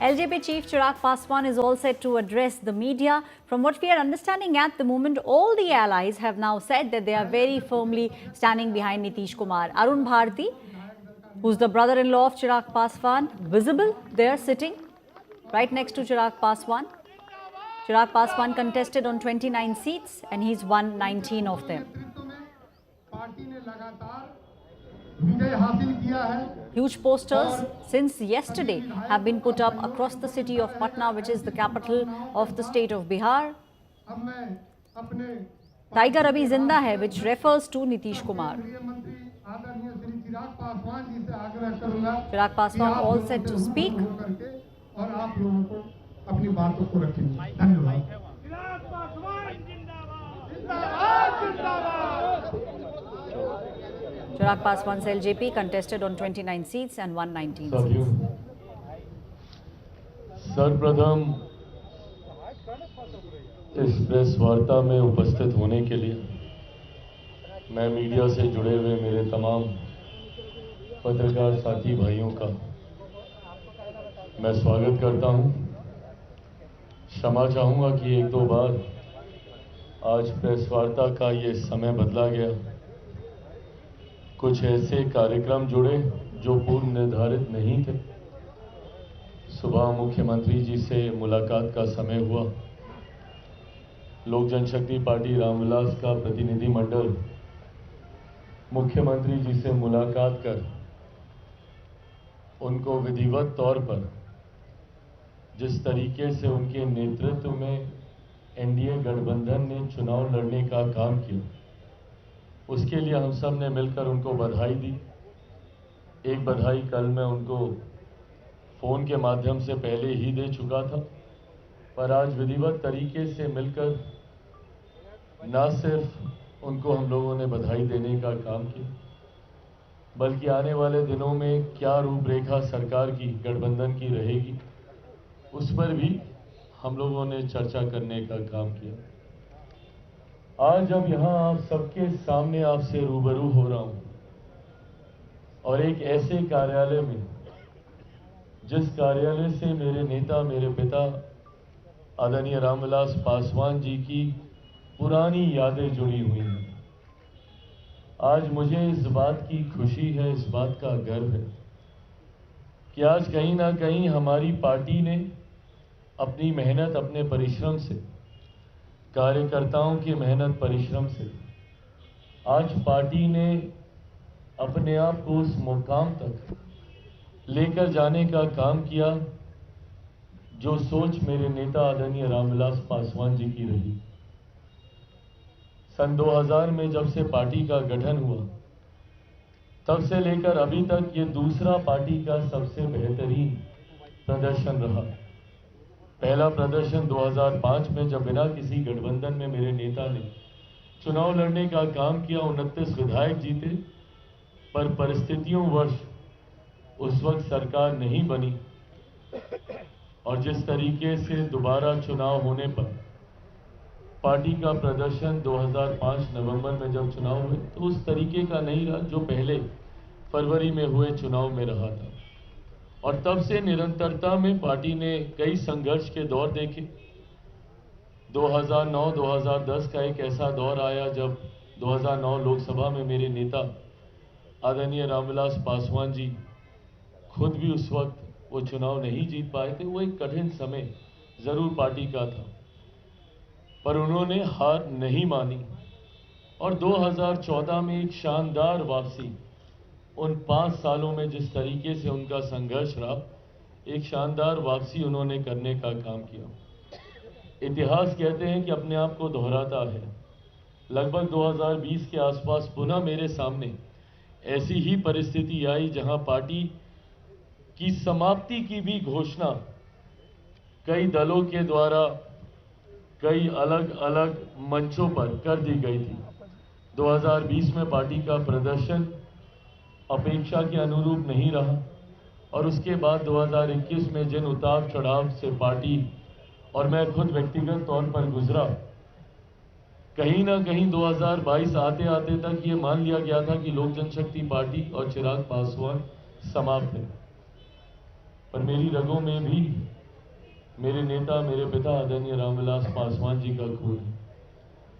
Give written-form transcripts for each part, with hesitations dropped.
LJP Chief Chirag Paswan is all set to address the media. From what we are understanding at the moment, all the allies have now said that they are very firmly standing behind Nitish Kumar. Arun Bharti, who's the brother-in-law of Chirag Paswan, visible there sitting right next to Chirag Paswan. Chirag Paswan contested on 29 seats and he's won 19 of them. Huge posters since yesterday have been put up across the city of Patna, which is the capital of the state of Bihar. Tiger Abhi Zinda Hai, which refers to Nitish Kumar. Chirag Paswan all set to speak. Chirag Paswan's LJP contested on 29 seats and won 19 seats. सर्वप्रथम इस press वार्ता में उपस्थित होने के लिए मैं media से जुड़े हुए मेरे तमाम पत्रकार साथी भाइयों का मैं स्वागत करता हूं। क्षमा चाहूंगा कि एक दो बार आज प्रेस वार्ता का ये समय बदला गया। कुछ ऐसे कार्यक्रम जुड़े जो पूर्व निर्धारित नहीं थे। सुबह मुख्यमंत्री जी से मुलाकात का समय हुआ। लोक जनशक्ति पार्टी रामविलास का प्रतिनिधि मंडल मुख्यमंत्री जी से मुलाकात कर उनको विधिवत तौर पर जिस तरीके से उनके नेतृत्व में एनडीए गठबंधन ने चुनाव लड़ने का काम किया, उसके लिए हम सब ने मिलकर उनको बधाई दी। एक बधाई कल मैं उनको फ़ोन के माध्यम से पहले ही दे चुका था, पर आज विधिवत तरीके से मिलकर न सिर्फ उनको हम लोगों ने बधाई देने का काम किया, बल्कि आने वाले दिनों में क्या रूपरेखा सरकार की गठबंधन की रहेगी, उस पर भी हम लोगों ने चर्चा करने का काम किया। आज जब यहाँ आप सबके सामने आपसे रूबरू हो रहा हूँ और एक ऐसे कार्यालय में जिस कार्यालय से मेरे नेता मेरे पिता आदरणीय रामविलास पासवान जी की पुरानी यादें जुड़ी हुई हैं, आज मुझे इस बात की खुशी है, इस बात का गर्व है कि आज कहीं ना कहीं हमारी पार्टी ने अपनी मेहनत, अपने परिश्रम से, कार्यकर्ताओं की मेहनत परिश्रम से आज पार्टी ने अपने आप को उस मुकाम तक लेकर जाने का काम किया जो सोच मेरे नेता आदरणीय रामविलास पासवान जी की रही। सन 2000 में जब से पार्टी का गठन हुआ, तब से लेकर अभी तक ये दूसरा पार्टी का सबसे बेहतरीन प्रदर्शन रहा। पहला प्रदर्शन 2005 में जब बिना किसी गठबंधन में मेरे नेता ने चुनाव लड़ने का काम किया, 29 विधायक जीते, पर परिस्थितियों वर्ष उस वक्त सरकार नहीं बनी और जिस तरीके से दोबारा चुनाव होने पर पार्टी का प्रदर्शन 2005 नवंबर में जब चुनाव हुए तो उस तरीके का नहीं रहा जो पहले फरवरी में हुए चुनाव में रहा था। और तब से निरंतरता में पार्टी ने कई संघर्ष के दौर देखे। 2009-2010 का एक ऐसा दौर आया जब 2009 लोकसभा में मेरे नेता आदरणीय रामविलास पासवान जी खुद भी उस वक्त वो चुनाव नहीं जीत पाए थे। वो एक कठिन समय जरूर पार्टी का था, पर उन्होंने हार नहीं मानी और 2014 में एक शानदार वापसी, उन 5 सालों में जिस तरीके से उनका संघर्ष रहा, एक शानदार वापसी उन्होंने करने का काम किया। इतिहास कहते हैं कि अपने आप को दोहराता है। लगभग 2020 के आसपास पुनः मेरे सामने ऐसी ही परिस्थिति आई जहां पार्टी की समाप्ति की भी घोषणा कई दलों के द्वारा कई अलग अलग मंचों पर कर दी गई थी। 2020 में पार्टी का प्रदर्शन अपेक्षा के अनुरूप नहीं रहा और उसके बाद 2021 में जिन उतार चढ़ाव से पार्टी और मैं खुद व्यक्तिगत तौर पर गुजरा, कहीं ना कहीं 2022 आते आते तक ये मान लिया गया था कि लोक जनशक्ति पार्टी और चिराग पासवान समाप्त है। पर मेरी रगों में भी मेरे नेता, मेरे पिता आदरणीय रामविलास पासवान जी का खून है।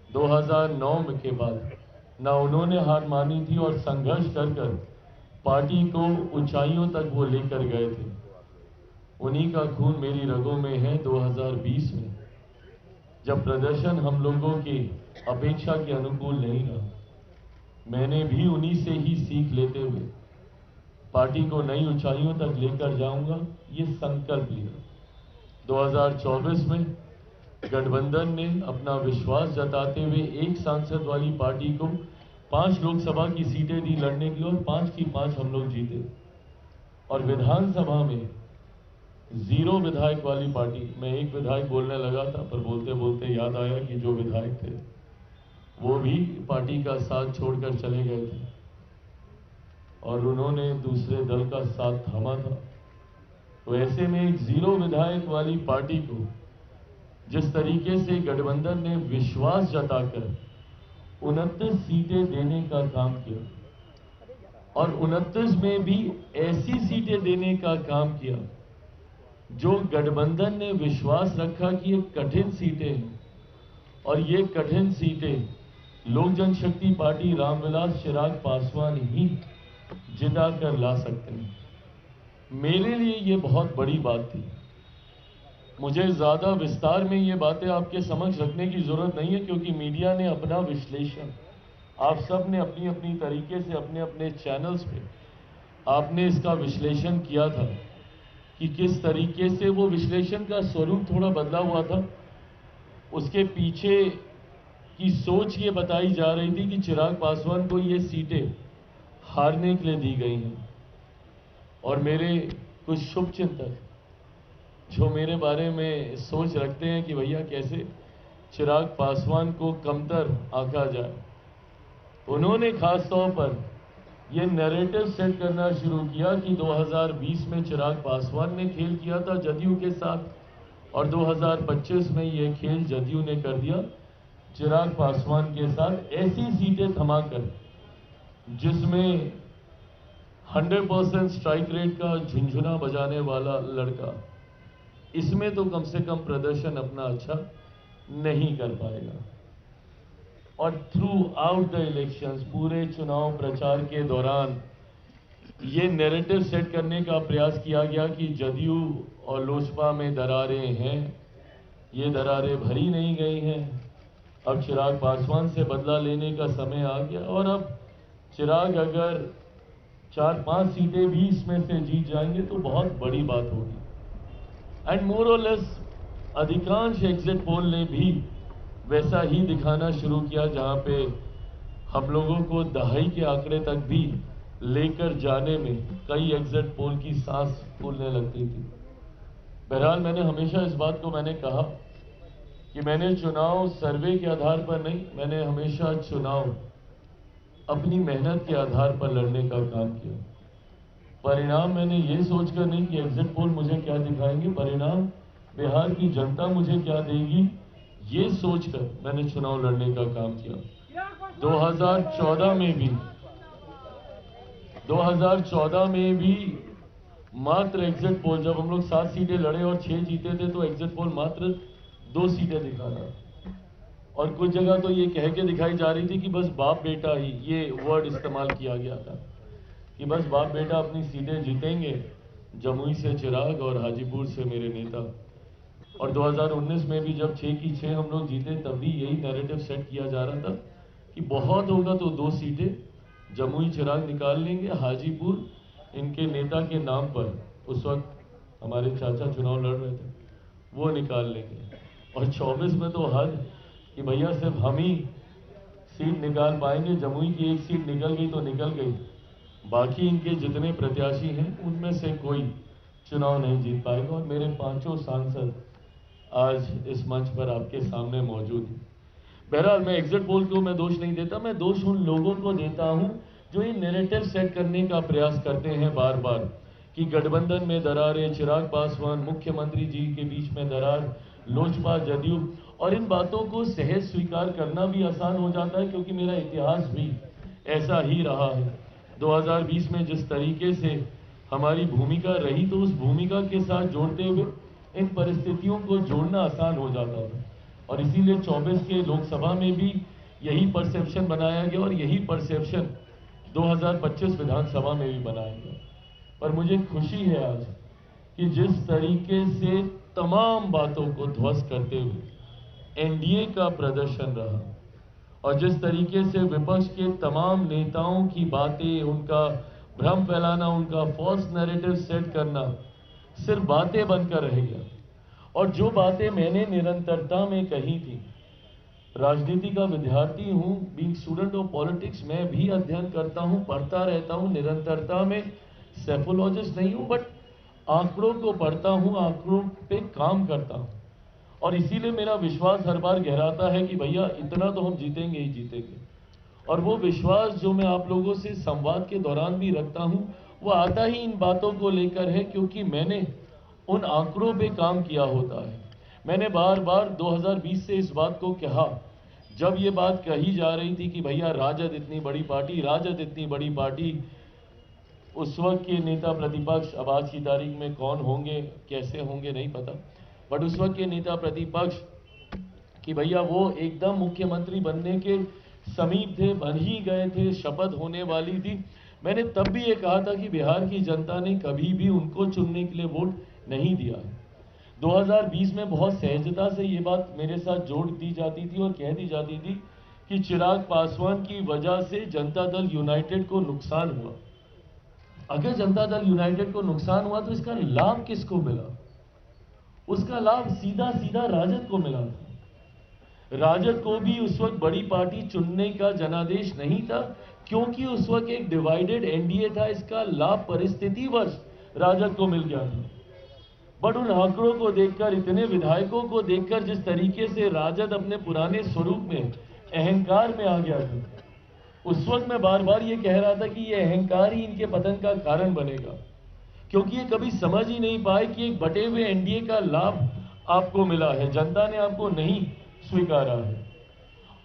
2009 के बाद ना उन्होंने हार मानी थी और संघर्ष कर कर पार्टी को ऊंचाइयों तक वो लेकर गए थे। उन्हीं का खून मेरी रगों में है। 2020 में जब प्रदर्शन हम लोगों की अपेक्षा के अनुकूल नहीं रहा, मैंने भी उन्हीं से ही सीख लेते हुए पार्टी को नई ऊंचाइयों तक लेकर जाऊंगा, ये संकल्प लिया। 2024 में गठबंधन ने अपना विश्वास जताते हुए एक सांसद वाली पार्टी को 5 लोकसभा की सीटें दी लड़ने की और 5 की 5 हम लोग जीते। और विधानसभा में 0 विधायक वाली पार्टी, मैं एक विधायक बोलने लगा था, पर बोलते बोलते याद आया कि जो विधायक थे वो भी पार्टी का साथ छोड़कर चले गए थे और उन्होंने दूसरे दल का साथ थामा था। तो ऐसे में एक 0 विधायक वाली पार्टी को जिस तरीके से गठबंधन ने विश्वास जताकर 29 सीटें देने का काम किया और 29 में भी ऐसी सीटें देने का काम किया जो गठबंधन ने विश्वास रखा कि ये कठिन सीटें हैं और ये कठिन सीटें लोक जनशक्ति पार्टी रामविलास चिराग पासवान ही जिता कर ला सकते हैं। मेरे लिए ये बहुत बड़ी बात थी। मुझे ज्यादा विस्तार में ये बातें आपके समक्ष रखने की जरूरत नहीं है, क्योंकि मीडिया ने अपना विश्लेषण, आप सब ने अपनी अपनी तरीके से अपने अपने चैनल्स पे आपने इसका विश्लेषण किया था कि किस तरीके से वो विश्लेषण का स्वरूप थोड़ा बदला हुआ था। उसके पीछे की सोच ये बताई जा रही थी कि चिराग पासवान को ये सीटें हारने के लिए दी गई हैं और मेरे कुछ शुभचिंतक जो मेरे बारे में सोच रखते हैं कि भैया कैसे चिराग पासवान को कमतर आंका जाए, उन्होंने खास तौर पर यह नैरेटिव सेट करना शुरू किया कि 2020 में चिराग पासवान ने खेल किया था जदयू के साथ और 2025 में यह खेल जदयू ने कर दिया चिराग पासवान के साथ, ऐसी सीटें थमाकर जिसमें 100% स्ट्राइक रेट का झुंझुना बजाने वाला लड़का, इसमें तो कम से कम प्रदर्शन अपना अच्छा नहीं कर पाएगा। और थ्रू आउट द इलेक्शंस, पूरे चुनाव प्रचार के दौरान ये नैरेटिव सेट करने का प्रयास किया गया कि जदयू और लोजपा में दरारें हैं, ये दरारें भरी नहीं गई हैं, अब चिराग पासवान से बदला लेने का समय आ गया और अब चिराग अगर 4-5 सीटें भी इसमें से जीत जाएंगे तो बहुत बड़ी बात होगी। एंड मोर और लेस अधिकांश एग्जिट पोल ने भी वैसा ही दिखाना शुरू किया, जहां पे हम लोगों को दहाई के आंकड़े तक भी लेकर जाने में कई एग्जिट पोल की सांस फूलने लगती थी। बहरहाल मैंने हमेशा इस बात को मैंने कहा कि मैंने चुनाव सर्वे के आधार पर नहीं, मैंने हमेशा चुनाव अपनी मेहनत के आधार पर लड़ने का काम किया। परिणाम मैंने ये सोचकर नहीं कि एग्जिट पोल मुझे क्या दिखाएंगे, परिणाम बिहार की जनता मुझे क्या देगी, ये सोचकर मैंने चुनाव लड़ने का काम किया। 2014 में भी मात्र एग्जिट पोल, जब हम लोग 7 सीटें लड़े और 6 जीते थे, तो एग्जिट पोल मात्र 2 सीटें दिखा रहा और कुछ जगह तो ये कह के दिखाई जा रही थी कि बस बाप बेटा ही, ये वर्ड इस्तेमाल किया गया था कि बस बाप बेटा अपनी सीटें जीतेंगे, जमुई से चिराग और हाजीपुर से मेरे नेता। और 2019 में भी जब 6 की 6 हम लोग जीते, तब भी यही नैरेटिव सेट किया जा रहा था कि बहुत होगा तो 2 सीटें जमुई चिराग निकाल लेंगे, हाजीपुर इनके नेता के नाम पर, उस वक्त हमारे चाचा चुनाव लड़ रहे थे, वो निकाल लेंगे। और 24 में तो हद कि भैया सिर्फ हम ही सीट निकाल पाएंगे, जमुई की 1 सीट निकल गई तो निकल गई, बाकी इनके जितने प्रत्याशी हैं उनमें से कोई चुनाव नहीं जीत पाएगा। और मेरे 5 सांसद आज इस मंच पर आपके सामने मौजूद हैं। बहरहाल मैं एग्जिट पोल को मैं दोष नहीं देता, मैं दोष उन लोगों को देता हूं जो ये नैरेटिव सेट करने का प्रयास करते हैं बार बार कि गठबंधन में दरारें, चिराग पासवान मुख्यमंत्री जी के बीच में दरार, लोजपा जदयू, और इन बातों को सहज स्वीकार करना भी आसान हो जाता है क्योंकि मेरा इतिहास भी ऐसा ही रहा है। 2020 में जिस तरीके से हमारी भूमिका रही तो उस भूमिका के साथ जोड़ते हुए इन परिस्थितियों को जोड़ना आसान हो जाता था। और इसीलिए 24 के लोकसभा में भी यही परसेप्शन बनाया गया और यही परसेप्शन 2025 विधानसभा में भी बनाया गया। पर मुझे खुशी है आज कि जिस तरीके से तमाम बातों को ध्वस्त करते हुए एनडीए का प्रदर्शन रहा और जिस तरीके से विपक्ष के तमाम नेताओं की बातें, उनका भ्रम फैलाना, उनका फॉल्स नैरेटिव सेट करना सिर्फ बातें बनकर रह गया। और जो बातें मैंने निरंतरता में कही थी, राजनीति का विद्यार्थी हूं, बीइंग स्टूडेंट ऑफ पॉलिटिक्स, मैं भी अध्ययन करता हूं, पढ़ता रहता हूं, निरंतरता में सेफोलॉजिस्ट नहीं हूं, बट आंकड़ों को पढ़ता हूं, आंकड़ों पे काम करता हूं। और इसीलिए मेरा विश्वास हर बार गहराता है कि भैया इतना तो हम जीतेंगे ही जीतेंगे। और वो विश्वास जो मैं आप लोगों से संवाद के दौरान भी रखता हूं, वो आता ही इन बातों को लेकर है क्योंकि मैंने उन आंकड़ों पे काम किया होता है। मैंने बार बार 2020 से इस बात को कहा, जब ये बात कही जा रही थी कि भैया राजद इतनी बड़ी पार्टी, राजद इतनी बड़ी पार्टी, उस वक्त के नेता प्रतिपक्ष, अब आज की तारीख में कौन होंगे कैसे होंगे नहीं पता, बट उस वक्त के नेता प्रतिपक्ष कि भैया वो एकदम मुख्यमंत्री बनने के समीप थे, बन ही गए थे, शपथ होने वाली थी। मैंने तब भी ये कहा था कि बिहार की जनता ने कभी भी उनको चुनने के लिए वोट नहीं दिया है। 2020 में बहुत सहजता से ये बात मेरे साथ जोड़ दी जाती थी और कह दी जाती थी कि चिराग पासवान की वजह से जनता दल यूनाइटेड को नुकसान हुआ। अगर जनता दल यूनाइटेड को नुकसान हुआ तो इसका लाभ किसको मिला? उसका लाभ सीधा सीधा राजद को मिला था। राजद को भी उस वक्त बड़ी पार्टी चुनने का जनादेश नहीं था क्योंकि उस वक्त एक डिवाइडेड एनडीए था। इसका लाभ परिस्थितिवश राजद को मिल गया था। बट उन आंकड़ों को देखकर, इतने विधायकों को देखकर, जिस तरीके से राजद अपने पुराने स्वरूप में, अहंकार में आ गया था, उस वक्त मैं बार बार ये कह रहा था कि ये अहंकार ही इनके पतन का कारण बनेगा, क्योंकि ये कभी समझ ही नहीं पाए कि एक बटे हुए एनडीए का लाभ आपको मिला है, जनता ने आपको नहीं स्वीकारा है।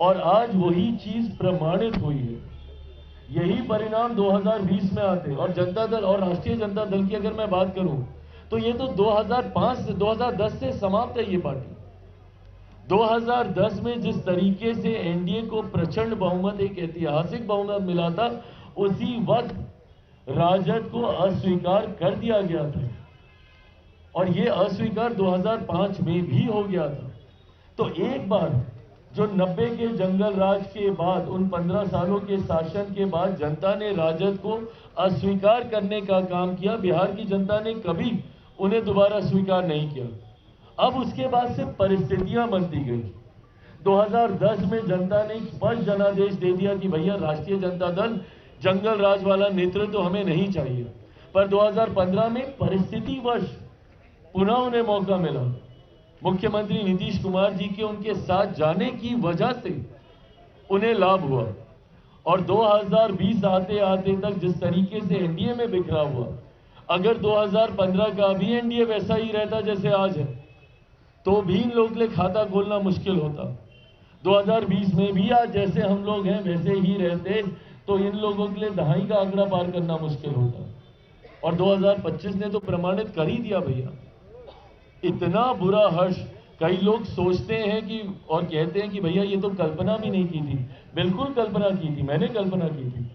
और आज वही चीज प्रमाणित हुई है। यही परिणाम 2020 में आते और जनता दल और राष्ट्रीय जनता दल की अगर मैं बात करूं तो ये तो 2005 से 2010 से समाप्त है ये पार्टी। 2010 में जिस तरीके से एनडीए को प्रचंड बहुमत, एक ऐतिहासिक बहुमत मिला था, उसी वक्त राजद को अस्वीकार कर दिया गया था और ये अस्वीकार 2005 में भी हो गया था। तो एक बार जो 90 के जंगल राज के बाद, उन 15 सालों के शासन के बाद जनता ने राजद को अस्वीकार करने का काम किया। बिहार की जनता ने कभी उन्हें दोबारा स्वीकार नहीं किया। अब उसके बाद से परिस्थितियां बनती गई। 2010 में जनता ने स्पष्ट जनादेश दे दिया कि भैया राष्ट्रीय जनता दल जंगल राज वाला नेतृत्व तो हमें नहीं चाहिए। पर 2015 में परिस्थितिवश पुनः उन्हें मौका मिला। मुख्यमंत्री नीतीश कुमार जी के उनके साथ जाने की वजह से उन्हें लाभ हुआ। और 2020 आते आते तक जिस तरीके से एनडीए में बिखरा हुआ, अगर 2015 का भी एनडीए वैसा ही रहता जैसे आज है तो भी इन लोगों के लिए खाता खोलना मुश्किल होता। 2020 में भी आज जैसे हम लोग हैं वैसे ही रहते तो इन लोगों के लिए दहाई का आंकड़ा पार करना मुश्किल होता। और 2025 ने तो प्रमाणित कर ही दिया भैया। इतना बुरा हर्ष, कई लोग सोचते हैं कि और कहते हैं कि भैया ये तो कल्पना भी नहीं की थी। बिल्कुल कल्पना की थी, मैंने कल्पना की थी।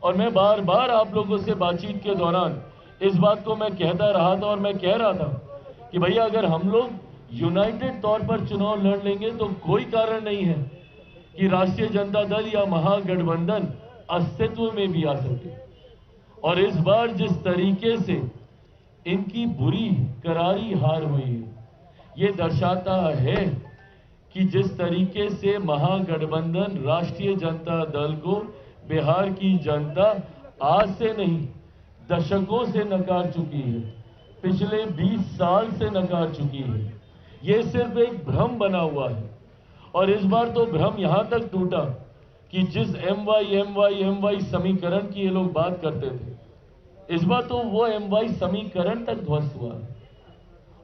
और मैं बार बार आप लोगों से बातचीत के दौरान इस बात को मैं कहता रहा था और मैं कह रहा था कि भैया अगर हम लोग यूनाइटेड तौर पर चुनाव लड़ लेंगे तो कोई कारण नहीं है कि राष्ट्रीय जनता दल या महागठबंधन अस्तित्व में भी आ सके। और इस बार जिस तरीके से इनकी बुरी करारी हार हुई है, ये दर्शाता है कि जिस तरीके से महागठबंधन राष्ट्रीय जनता दल को बिहार की जनता आज से नहीं दशकों से नकार चुकी है, पिछले 20 साल से नकार चुकी है। ये सिर्फ एक भ्रम बना हुआ है। और इस बार तो भ्रम यहां तक टूटा कि जिस एमवाई समीकरण की ये लोग बात करते थे, इस बार तो वो एमवाई समीकरण तक ध्वस्त हुआ है।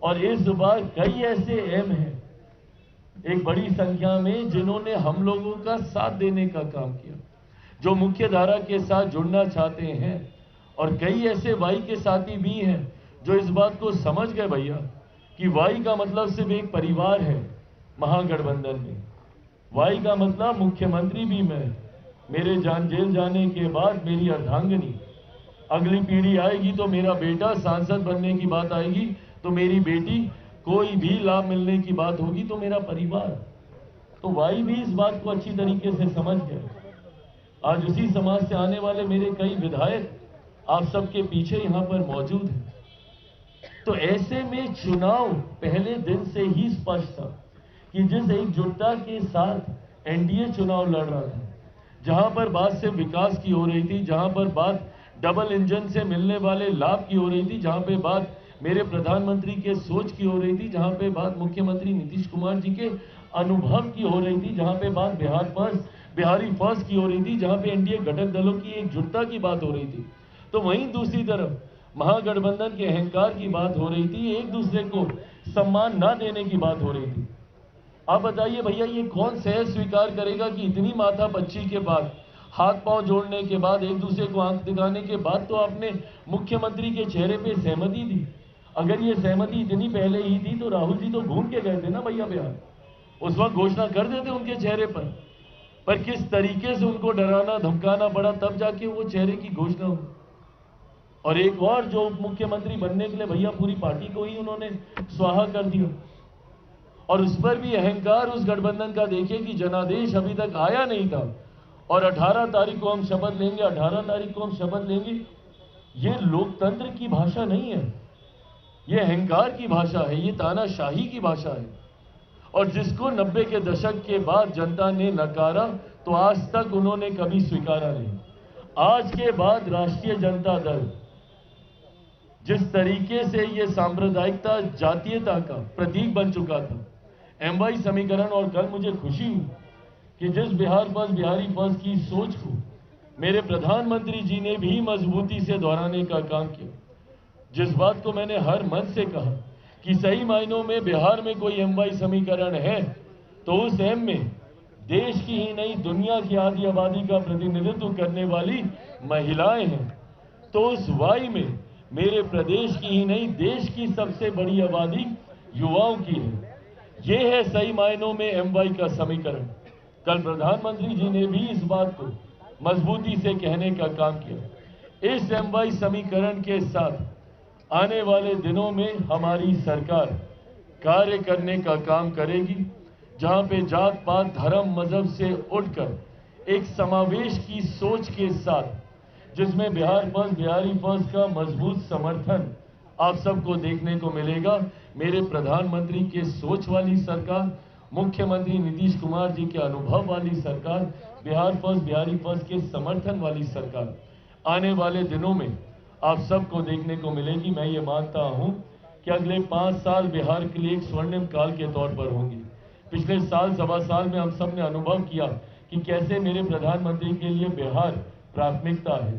और इस बार कई ऐसे एम हैं एक बड़ी संख्या में जिन्होंने हम लोगों का साथ देने का काम किया, जो मुख्य धारा के साथ जुड़ना चाहते हैं और कई ऐसे वाई के साथी भी हैं जो इस बात को समझ गए भैया कि वाई का मतलब सिर्फ एक परिवार है महागठबंधन में। वाई का मतलब मुख्यमंत्री भी मैं, मेरे जेल जाने के बाद मेरी अर्धांगिनी, अगली पीढ़ी आएगी तो मेरा बेटा सांसद बनने की बात आएगी तो मेरी बेटी, कोई भी लाभ मिलने की बात होगी तो मेरा परिवार। तो वाई भी इस बात को अच्छी तरीके से समझ गए। आज उसी समाज से आने वाले मेरे कई विधायक आप सबके पीछे यहां पर मौजूद हैं। तो ऐसे में चुनाव पहले दिन से ही स्पष्ट था कि जिस एकजुटता के साथ एनडीए चुनाव लड़ रहा था, जहां पर बात सिर्फ विकास की हो रही थी, जहां पर बात डबल इंजन से मिलने वाले लाभ की हो रही थी, जहां पे बात मेरे प्रधानमंत्री के सोच की हो रही थी, जहां पे बात मुख्यमंत्री नीतीश कुमार जी के अनुभव की हो रही थी, जहां पे बात बिहारी फर्स्ट की हो रही थी, जहां पे एनडीए घटक दलों की एकजुटता की बात हो रही थी, तो वहीं दूसरी तरफ महागठबंधन के अहंकार की बात हो रही थी, एक दूसरे को सम्मान ना देने की बात हो रही थी। आप बताइए भैया, ये कौन सहज स्वीकार करेगा कि इतनी माथा पच्ची के बाद, हाथ पांव जोड़ने के बाद, एक दूसरे को आंख दिखाने के बाद तो आपने मुख्यमंत्री के चेहरे पे सहमति दी। अगर ये सहमति इतनी पहले ही थी तो राहुल जी तो घूम के गए थे ना भैया बिहार, उस वक्त घोषणा कर देते उनके चेहरे पर किस तरीके से उनको डराना धमकाना पड़ा, तब जाके वो चेहरे की घोषणा हुई। और एक और जो उप मुख्यमंत्री बनने के लिए भैया पूरी पार्टी को ही उन्होंने स्वाहा कर दिया। और उस पर भी अहंकार उस गठबंधन का देखिए कि जनादेश अभी तक आया नहीं था और 18 तारीख को हम शपथ लेंगे, 18 तारीख को हम शपथ लेंगे। ये लोकतंत्र की भाषा नहीं है, ये अहंकार की भाषा है, ये तानाशाही की भाषा है। और जिसको 90 के दशक के बाद जनता ने नकारा तो आज तक उन्होंने कभी स्वीकारा नहीं। आज के बाद राष्ट्रीय जनता दल जिस तरीके से ये सांप्रदायिकता जातीयता का प्रतीक बन चुका था, एमवाई समीकरण, और कल मुझे खुशी हुई कि जिस बिहार फर्स्ट बिहारी फर्स्ट की सोच को मेरे प्रधानमंत्री जी ने भी मजबूती से दोहराने का काम किया। जिस बात को मैंने हर मन से कहा कि सही मायनों में बिहार में कोई एमवाई समीकरण है तो उस एम में देश की ही नहीं दुनिया की आधी आबादी का प्रतिनिधित्व करने वाली महिलाएं हैं, तो उस वाई में मेरे प्रदेश की ही नहीं देश की सबसे बड़ी आबादी युवाओं की है। ये है सही मायनों में एमवाई का समीकरण। कल प्रधानमंत्री जी ने भी इस बात को मजबूती से कहने का काम किया। इस एमवाई समीकरण के साथ आने वाले दिनों में हमारी सरकार कार्य करने का काम करेगी, जहां पे जात पात धर्म मजहब से उठकर एक समावेश की सोच के साथ, जिसमें बिहार फर्स्ट बिहारी फर्स्ट का मजबूत समर्थन आप सबको देखने को मिलेगा। मेरे प्रधानमंत्री के सोच वाली सरकार, मुख्यमंत्री नीतीश कुमार जी के अनुभव वाली सरकार, बिहार फर्स्ट बिहारी फर्स्ट के समर्थन वाली सरकार आने वाले दिनों में आप सबको देखने को मिलेगी। मैं ये मानता हूं कि अगले 5 साल बिहार के लिए एक स्वर्णिम काल के तौर पर होंगे। पिछले साल सवा साल में हम सब ने अनुभव किया कि कैसे मेरे प्रधानमंत्री के लिए बिहार प्राथमिकता है।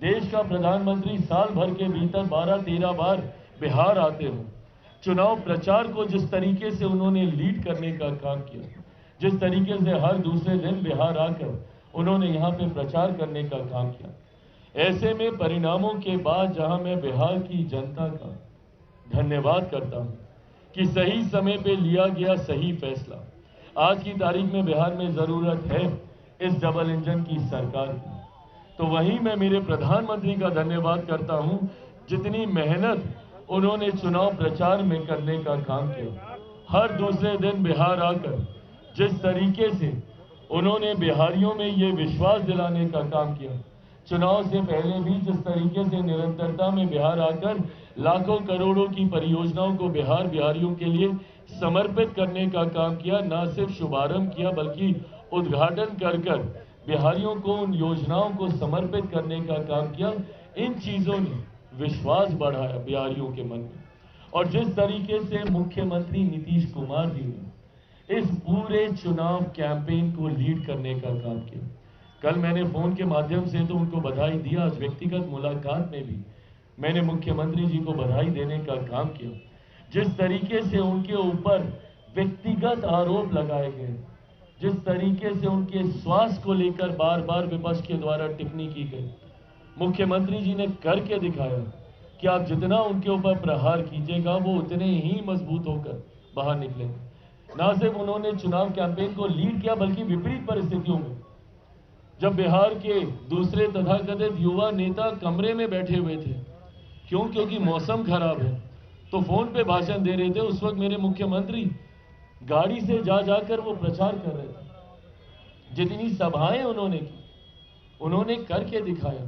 देश का प्रधानमंत्री साल भर के भीतर 12-13 बार बिहार आते हो। चुनाव प्रचार को जिस तरीके से उन्होंने लीड करने का काम किया, जिस तरीके से हर दूसरे दिन बिहार आकर उन्होंने यहाँ पे प्रचार करने का काम किया, ऐसे में परिणामों के बाद जहां मैं बिहार की जनता का धन्यवाद करता हूं कि सही समय पे लिया गया सही फैसला। आज की तारीख में बिहार में जरूरत है इस डबल इंजन की सरकार की, तो वहीं मैं मेरे प्रधानमंत्री का धन्यवाद करता हूं, जितनी मेहनत उन्होंने चुनाव प्रचार में करने का काम किया। हर दूसरे दिन बिहार आकर जिस तरीके से उन्होंने बिहारियों में ये विश्वास दिलाने का काम किया, चुनाव से पहले भी जिस तरीके से निरंतरता में बिहार आकर लाखों करोड़ों की परियोजनाओं को बिहारियों के लिए समर्पित करने का काम किया, न सिर्फ शुभारंभ किया बल्कि उद्घाटन कर बिहारियों को उन योजनाओं को समर्पित करने का काम किया। इन चीजों ने विश्वास बढ़ाया बिहारियों के मन में। और जिस तरीके से मुख्यमंत्री नीतीश कुमार जी ने इस पूरे चुनाव कैंपेन को लीड करने का काम किया, कल मैंने फोन के माध्यम से तो उनको बधाई दिया, आज व्यक्तिगत मुलाकात में भी मैंने मुख्यमंत्री जी को बधाई देने का काम किया। जिस तरीके से उनके ऊपर व्यक्तिगत आरोप लगाए गए, जिस तरीके से उनके स्वास्थ्य को लेकर बार बार विपक्ष के द्वारा टिप्पणी की गई, मुख्यमंत्री जी ने करके दिखाया कि आप जितना उनके ऊपर प्रहार कीजिएगा वो उतने ही मजबूत होकर बाहर निकलेंगे। ना सिर्फ उन्होंने चुनाव कैंपेन को लीड किया बल्कि विपरीत परिस्थितियों में जब बिहार के दूसरे तथाकथित युवा नेता कमरे में बैठे हुए थे, क्योंकि मौसम खराब है, तो फोन पे भाषण दे रहे थे, उस वक्त मेरे मुख्यमंत्री गाड़ी से जा जाकर वो प्रचार कर रहे थे। जितनी सभाएं उन्होंने की, उन्होंने करके दिखाया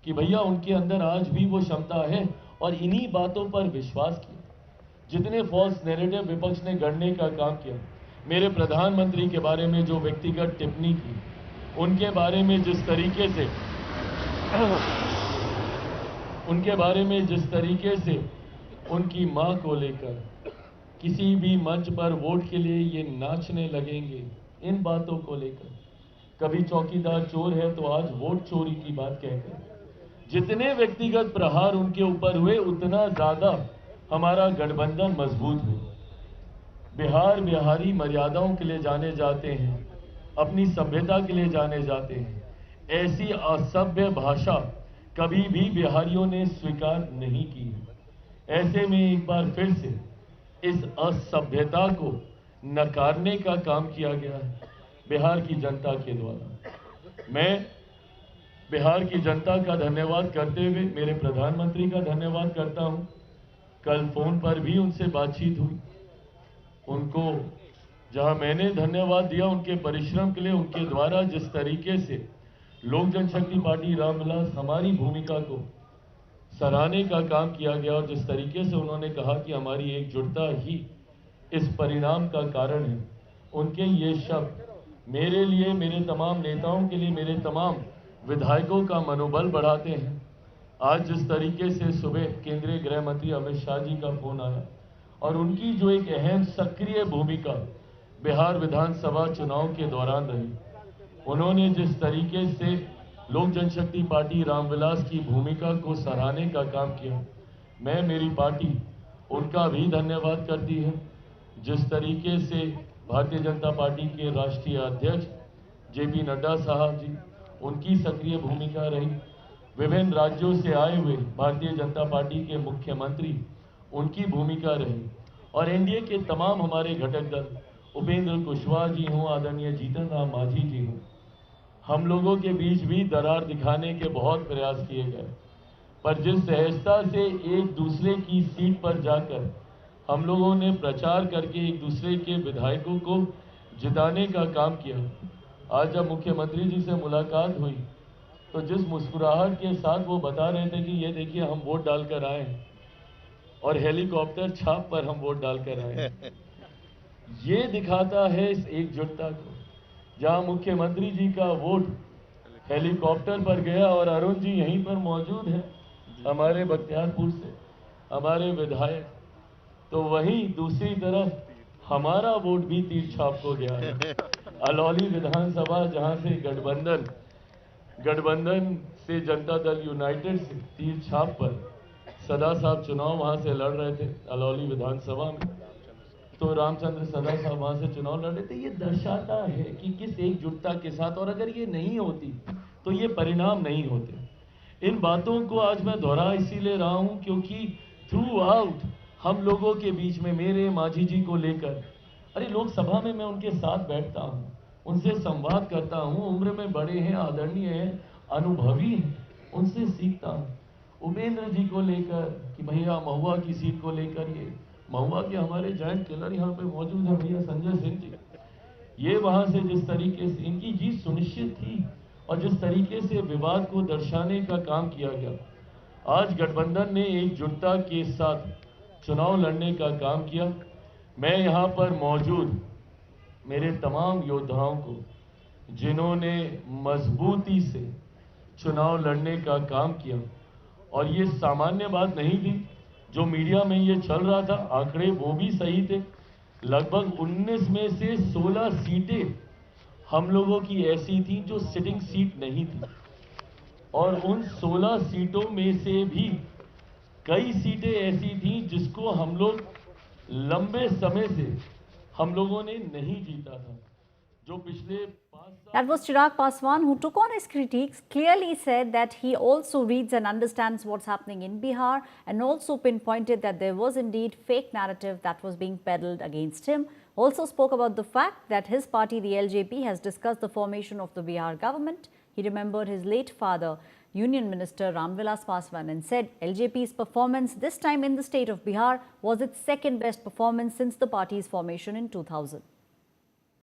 कि भैया उनके अंदर आज भी वो क्षमता है, और इन्हीं बातों पर विश्वास किया। जितने फॉल्स नैरेटिव विपक्ष ने गढ़ने का काम किया, मेरे प्रधानमंत्री के बारे में जो व्यक्तिगत टिप्पणी की, उनके बारे में जिस तरीके से उनकी मां को लेकर किसी भी मंच पर वोट के लिए ये नाचने लगेंगे, इन बातों को लेकर, कभी चौकीदार चोर है तो आज वोट चोरी की बात कहकर जितने व्यक्तिगत प्रहार उनके ऊपर हुए, उतना ज्यादा हमारा गठबंधन मजबूत हुआ। बिहार बिहारी मर्यादाओं के लिए जाने जाते हैं, अपनी सभ्यता के लिए जाने जाते हैं। ऐसी असभ्य भाषा कभी भी बिहारियों ने स्वीकार नहीं की है। ऐसे में एक बार फिर से इस असभ्यता को नकारने का काम किया गया है बिहार की जनता के द्वारा। मैं बिहार की जनता का धन्यवाद करते हुए मेरे प्रधानमंत्री का धन्यवाद करता हूं। कल फोन पर भी उनसे बातचीत हुई, उनको जहां मैंने धन्यवाद दिया उनके परिश्रम के लिए, उनके द्वारा जिस तरीके से लोक जनशक्ति पार्टी रामविलास हमारी भूमिका को सराहने का काम किया गया, और जिस तरीके से उन्होंने कहा कि हमारी एकजुटता ही इस परिणाम का कारण है, उनके ये शब्द मेरे लिए, मेरे तमाम नेताओं के लिए, मेरे तमाम विधायकों का मनोबल बढ़ाते हैं। आज जिस तरीके से सुबह केंद्रीय गृह मंत्री अमित शाह जी का फोन आया और उनकी जो एक अहम सक्रिय भूमिका बिहार विधानसभा चुनाव के दौरान रही, उन्होंने जिस तरीके से लोक जनशक्ति पार्टी रामविलास की भूमिका को सराहने का काम किया, मैं, मेरी पार्टी उनका भी धन्यवाद करती है। जिस तरीके से भारतीय जनता पार्टी के राष्ट्रीय अध्यक्ष जेपी नड्डा साहब जी, उनकी सक्रिय भूमिका रही, विभिन्न राज्यों से आए हुए भारतीय जनता पार्टी के मुख्यमंत्री, उनकी भूमिका रही, और एनडीए के तमाम हमारे घटक दल, उपेंद्र कुशवाहा जी हों, आदरणीय जीतन राम मांझी जी हों, हम लोगों के बीच भी दरार दिखाने के बहुत प्रयास किए गए, पर जिस सहजता से एक दूसरे की सीट पर जाकर हम लोगों ने प्रचार करके एक दूसरे के विधायकों को जिताने का काम किया। आज जब मुख्यमंत्री जी से मुलाकात हुई तो जिस मुस्कुराहट के साथ वो बता रहे थे कि ये देखिए हम वोट डालकर आए हैं और हेलीकॉप्टर छाप पर हम वोट डालकर आए हैं, ये दिखाता है इस एकजुटता को। जहां मुख्यमंत्री जी का वोट हेलीकॉप्टर पर गया और अरुण जी यहीं पर मौजूद हैं हमारे बख्तियारपुर से, हमारे विधायक, तो वहीं दूसरी तरफ हमारा वोट भी तीर छाप को गया है। अलौली विधानसभा जहां से गठबंधन से जनता दल यूनाइटेड से तीर छाप पर सदा साहब चुनाव वहां से लड़ रहे थे अलौली विधानसभा में, तो रामचंद्र सदा साहब वहां से चुनाव लड़ रहे थे। ये दर्शाता है कि किस एकजुटता के साथ, और अगर ये नहीं होती तो ये परिणाम नहीं होते। इन बातों को आज मैं दोहरा इसीलिए रहा हूं क्योंकि थ्रू आउट हम लोगों के बीच में, मेरे मांझी जी को लेकर, अरे लोकसभा में मैं उनके साथ बैठता हूं, उनसे संवाद करता हूं, उम्र में बड़े हैं, आदरणीय हैं, अनुभवी हैं, उनसे सीखता हूं। उपेंद्र जी को लेकर कि भैया महुआ की सीट को लेकर, ये महुआ के हमारे जॉइंट किलर यहाँ पे मौजूद है भैया संजय सिंह जी, ये वहां से जिस तरीके से इनकी जीत सुनिश्चित थी और जिस तरीके से विवाद को दर्शाने का काम किया गया, आज गठबंधन ने एकजुटता के साथ चुनाव लड़ने का काम किया। मैं यहाँ पर मौजूद मेरे तमाम योद्धाओं को, जिन्होंने मजबूती से चुनाव लड़ने का काम किया, और ये सामान्य बात नहीं थी जो मीडिया में ये चल रहा था, आंकड़े वो भी सही थे। लगभग 19 में से 16 सीटें हम लोगों की ऐसी थी जो सिटिंग सीट नहीं थी, और उन 16 सीटों में से भी कई सीटें ऐसी थी जिसको हम लोग लंबे समय से हम लोगों ने नहीं जीता था, जो पिछले That was Chirag Paswan, who took on his critiques, clearly said that he also reads and understands what's happening in Bihar, and also pinpointed that there was indeed fake narrative that was being peddled against him. Also spoke about the fact that his party, the LJP, has discussed the formation of the Bihar government. He remembered his late father, Union Minister Ramvilas Paswan, and said LJP's performance this time in the state of Bihar was its second best performance since the party's formation in 2000.